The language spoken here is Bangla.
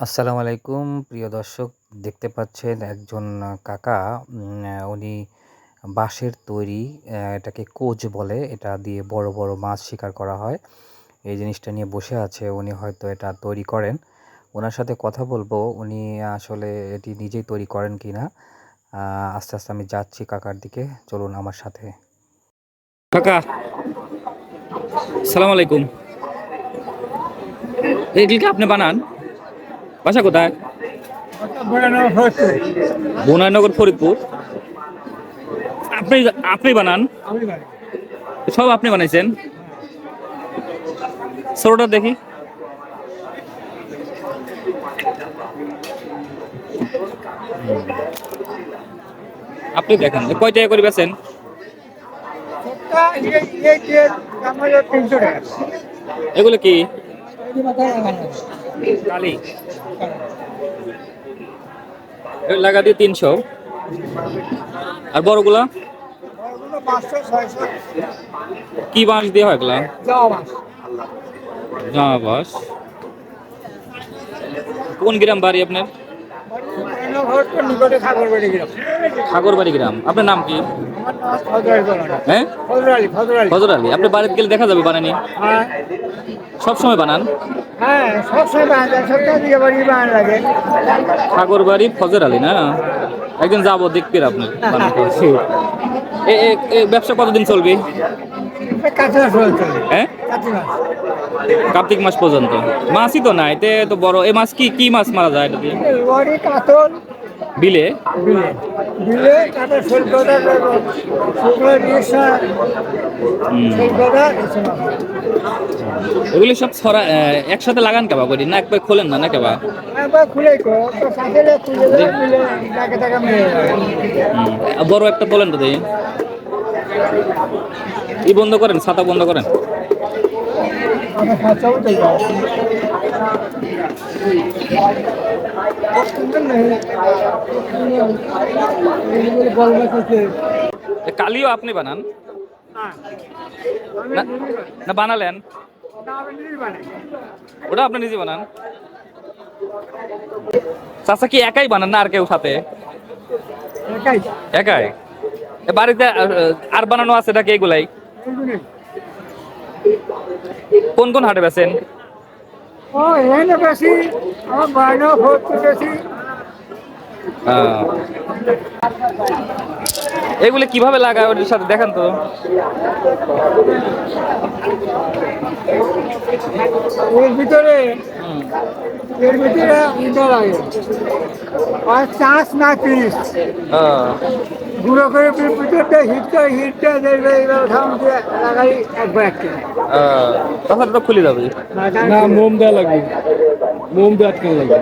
আসসালামু আলাইকুম প্রিয় দর্শক, দেখতে পাচ্ছেন একজন কাকা। উনি বাঁশের তৈরি, এটাকে কোচ বলে, এটা দিয়ে বড় বড় মাছ শিকার করা হয়। এই জিনিসটা নিয়ে বসে আছে, উনি হয়তো এটা তৈরি করেন। ওনার সাথে কথা বলবো উনি আসলে এটি নিজেই তৈরি করেন কিনা। আস্তে আস্তে আমি যাচ্ছি কাকার দিকে, চলুন আমার সাথে। কাকা, সালাম আলাইকুম। এগুলিকে আপনি বানান? বাসা কোথায়? বোনাইনগর, ফরিদপুর। আপনি আপনি বানান? সব আপনি বানাইছেন? ছোটটা দেখি। আপনি দেখেন কয় টাকা করে বেচেন? এগুলো কি কালি? লাগা দিয়ে 300। আর বড়গুলা কি বাঁশ দিয়ে হয় এগুলা? জামা বাঁশ। কোন গ্রাম বাড়ি আপনার? ঠাকুরবাড়ি গ্রাম। আপনার নাম কি? হ্যাঁ, ফজর আলী। আপনার বাড়িতে গেলে দেখা যাবে বানানি? সব সময় বানান? ঠাকুরবাড়ি ফজর আলী না? একদিন যাবো দেখতে আপনার বানাতে। ব্যবসা কতদিন চলবে? হ্যাঁ, কার্তিক মাস পর্যন্ত। মাছই তো নাই, এতে তো বড়। এই মাছ কি কি মাছ মারা যায় এটা দিয়ে? বিলে? এগুলি সব ছড়া একসাথে লাগান কেবা করি না, একবার খোলেন না না কেবা? বড় একটা তোলেন তো দেখি। ই বন্ধ করেন, ছাতা বন্ধ করেন। কালিও আপনি বানান না বানালেন? ওটা আপনি নিজে বানান? চাচা কি একাই বানান না আর কেউ সাথে? একাই। বাড়িতে আর বানানো আছে নাকি এগুলাই? কোন কোন হাটে বেচেন? এগুলো কিভাবে লাগায় ওর সাথে দেখান তো। এর ভিতরে চাষ না পিস গুঁড়ো করে ভিতরটা হিটটা দেখবে লাগাই একবার একটা তাহলে তো খুলে যাবে না। মোম দেওয়া লাগবে, মোম দিয়ে আটকে লাগবে।